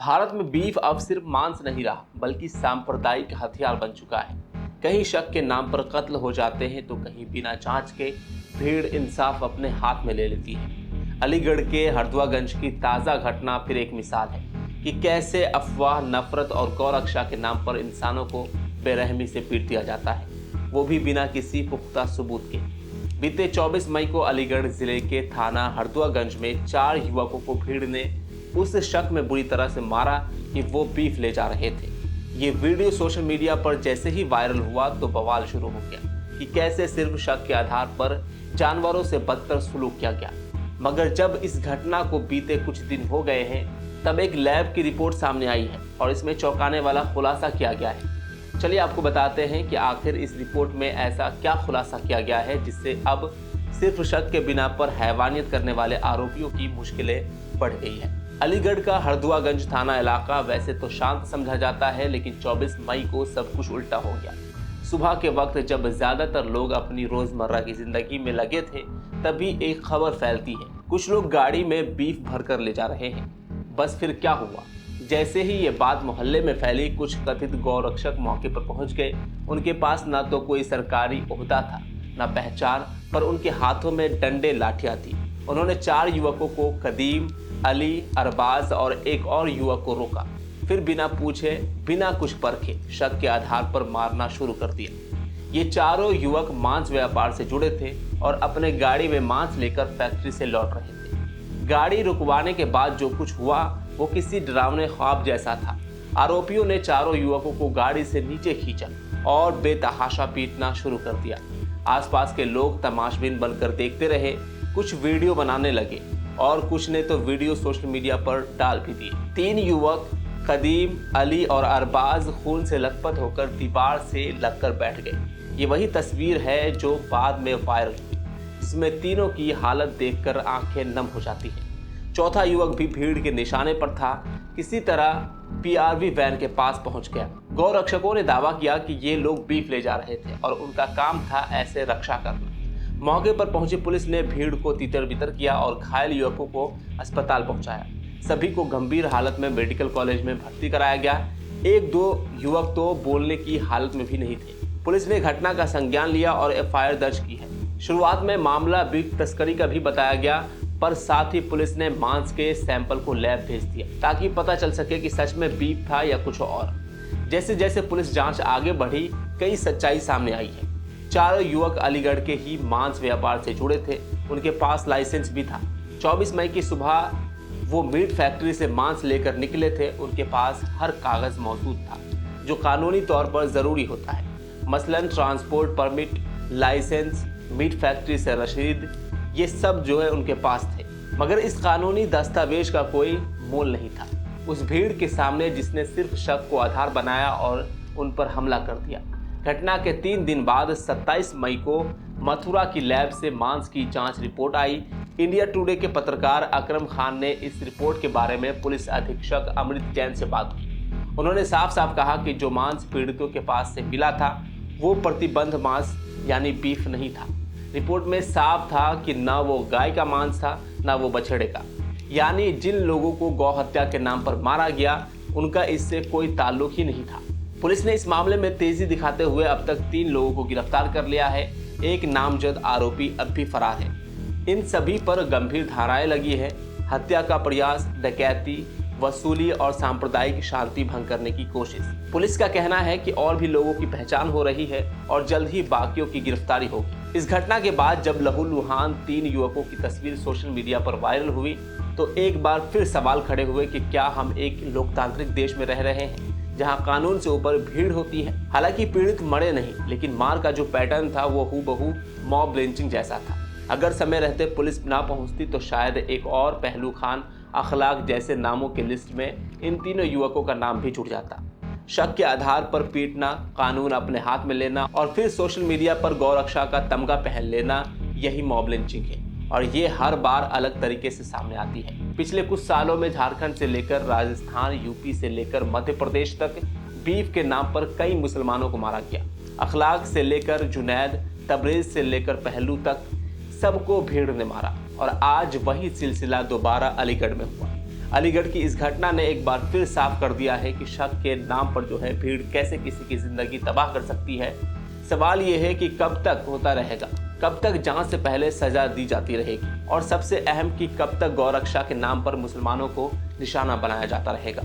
भारत में बीफ अब सिर्फ मांस नहीं रहा बल्कि सांप्रदायिक हथियार बन चुका है। कहीं शक के नाम पर कत्ल हो जाते हैं तो कहीं बिना जांच के भीड़ इंसाफ अपने हाथ में ले लेती है। अलीगढ़ के हरदुआगंज की ताज़ा घटना फिर एक मिसाल है कि कैसे अफवाह, नफरत और गौरक्षा के नाम पर इंसानों को बेरहमी से पीट दिया जाता है, वो भी बिना किसी पुख्ता सबूत के। बीते 24 मई को अलीगढ़ जिले के थाना हरदुआगंज में 4 युवकों को भीड़ ने उस शक में बुरी तरह से मारा कि वो बीफ ले जा रहे थे। ये वीडियो सोशल मीडिया पर जैसे ही वायरल हुआ तो बवाल शुरू हो गया कि कैसे सिर्फ शक के आधार पर जानवरों से बदतर सुलूक किया गया। मगर जब इस घटना को बीते कुछ दिन हो गए हैं तब एक लैब की रिपोर्ट सामने आई है और इसमें चौंकाने वाला खुलासा किया गया है। चलिए आपको बताते हैं कि आखिर इस रिपोर्ट में ऐसा क्या खुलासा किया गया है जिससे अब सिर्फ शक के बिना पर हैवानियत करने वाले आरोपियों की मुश्किलें बढ़ गई है। अलीगढ़ का हरदुआगंज थाना इलाका वैसे तो शांत समझा जाता है, लेकिन 24 मई को सब कुछ उल्टा हो गया। सुबह के वक्त जब ज्यादातर लोग अपनी रोजमर्रा की जिंदगी में लगे थे तभी एक खबर फैलती है, कुछ लोग गाड़ी में बीफ भरकर ले जा रहे हैं। बस फिर क्या हुआ? जैसे ही ये बात मोहल्ले में फैली, कुछ कथित गौरक्षक मौके पर पहुंच गए। उनके पास ना तो कोई सरकारी ओहदा था, ना पहचान, पर उनके हाथों में डंडे लाठियां थी। उन्होंने 4 युवकों को, कदीम, अली, अरबाज और एक और युवक को रोका। फिर बिना पूछे, बिना कुछ परखे, शक के आधार पर मारना शुरू कर दिया। ये चारों युवक मांस व्यापार से जुड़े थे और अपने गाड़ी में मांस लेकर फैक्ट्री से लौट रहे थे। गाड़ी रुकवाने के बाद जो कुछ हुआ वो किसी डरावने ख्वाब जैसा था। आरोपियों ने चारों युवकों को गाड़ी से नीचे खींचा और बेतहाशा पीटना शुरू कर दिया। आसपास के लोग तमाशबीन बनकर देखते रहे। कुछ वीडियो बनाने लगे और कुछ ने तो वीडियो सोशल मीडिया पर डाल भी दिए। 3 युवक, कदीम, अली और अरबाज, खून से लथपथ होकर दीवार से लगकर बैठ गए। ये वही तस्वीर है जो बाद में वायरल हुई, जिसमें तीनों की हालत देखकर आंखें नम हो जाती हैं। चौथा युवक भी भीड़ के निशाने पर था, किसी तरह पीआरवी वैन के पास पहुंच गया। गौरक्षकों ने दावा किया कि ये लोग बीफ ले जा रहे थे और उनका काम था ऐसे रक्षा करना। मौके पर पहुंची पुलिस ने भीड़ को तितर-बितर किया और घायल युवकों को अस्पताल पहुंचाया। सभी को गंभीर हालत में मेडिकल कॉलेज में भर्ती कराया गया। 1-2 युवक तो बोलने की हालत में भी नहीं थे। पुलिस ने घटना का संज्ञान लिया और एफआईआर दर्ज की है। शुरुआत में मामला बीफ तस्करी का भी बताया गया, पर साथ ही पुलिस ने मांस के सैंपल को लैब भेज दिया ताकि पता चल सके कि सच में बीफ था या कुछ और। जैसे जैसे पुलिस जांच आगे बढ़ी, कई सच्चाई सामने आई है। 4 युवक अलीगढ़ के ही मांस व्यापार से जुड़े थे, उनके पास लाइसेंस भी था। 24 मई की सुबह वो मीट फैक्ट्री से मांस लेकर निकले थे। उनके पास हर कागज मौजूद था जो कानूनी तौर पर ज़रूरी होता है, मसलन transport permit, licence, meat factory से रसीद, ये सब जो है उनके पास थे। मगर इस कानूनी दस्तावेज का कोई मोल नहीं था उस भीड़ के सामने जिसने सिर्फ शक को आधार बनाया और उन पर हमला कर दिया। घटना के 3 दिन बाद 27 मई को मथुरा की लैब से मांस की जांच रिपोर्ट आई। इंडिया टुडे के पत्रकार अकरम खान ने इस रिपोर्ट के बारे में पुलिस अधीक्षक अमृत जैन से बात की। उन्होंने साफ साफ कहा कि जो मांस पीड़ितों के पास से मिला था वो प्रतिबंध मांस यानी बीफ नहीं था। रिपोर्ट में साफ था कि न वो गाय का मांस था न वो बछड़े का, यानी जिन लोगों को गौ हत्या के नाम पर मारा गया उनका इससे कोई ताल्लुक ही नहीं था। पुलिस ने इस मामले में तेजी दिखाते हुए अब तक 3 लोगों को गिरफ्तार कर लिया है। एक नामजद आरोपी अब भी फरार है। इन सभी पर गंभीर धाराएं लगी है, हत्या का प्रयास, डकैती, वसूली और सांप्रदायिक शांति भंग करने की कोशिश। पुलिस का कहना है कि और भी लोगों की पहचान हो रही है और जल्द ही बाकियों की गिरफ्तारी होगी। इस घटना के बाद जब लहूलुहान 3 युवकों की तस्वीर सोशल मीडिया पर वायरल हुई तो एक बार फिर सवाल खड़े हुए कि क्या हम एक लोकतांत्रिक देश में रह रहे हैं जहां कानून से ऊपर भीड़ होती है। हालांकि पीड़ित मरे नहीं, लेकिन मार का जो पैटर्न था वो हूबहू मॉब लिंचिंग जैसा था। अगर समय रहते पुलिस ना पहुंचती तो शायद एक और पहलू खान, अखलाक जैसे नामों की लिस्ट में इन तीनों युवकों का नाम भी जुड़ जाता। शक के आधार पर पीटना, कानून अपने हाथ में लेना और फिर सोशल मीडिया पर गौरक्षा का तमगा पहन लेना, यही मॉब लिंचिंग है और ये हर बार अलग तरीके से सामने आती है। पिछले कुछ सालों में झारखंड से लेकर राजस्थान, यूपी से लेकर मध्य प्रदेश तक बीफ के नाम पर कई मुसलमानों को मारा गया। अखलाक से लेकर जुनैद, तबरेज से लेकर पहलू तक सबको भीड़ ने मारा और आज वही सिलसिला दोबारा अलीगढ़ में हुआ। अलीगढ़ की इस घटना ने एक बार फिर साफ कर दिया है कि शक के नाम पर जो है भीड़ कैसे किसी की जिंदगी तबाह कर सकती है। सवाल ये है कि कब तक होता रहेगा, कब तक जांच से पहले सजा दी जाती रहेगी और सबसे अहम कि कब तक गौरक्षा के नाम पर मुसलमानों को निशाना बनाया जाता रहेगा।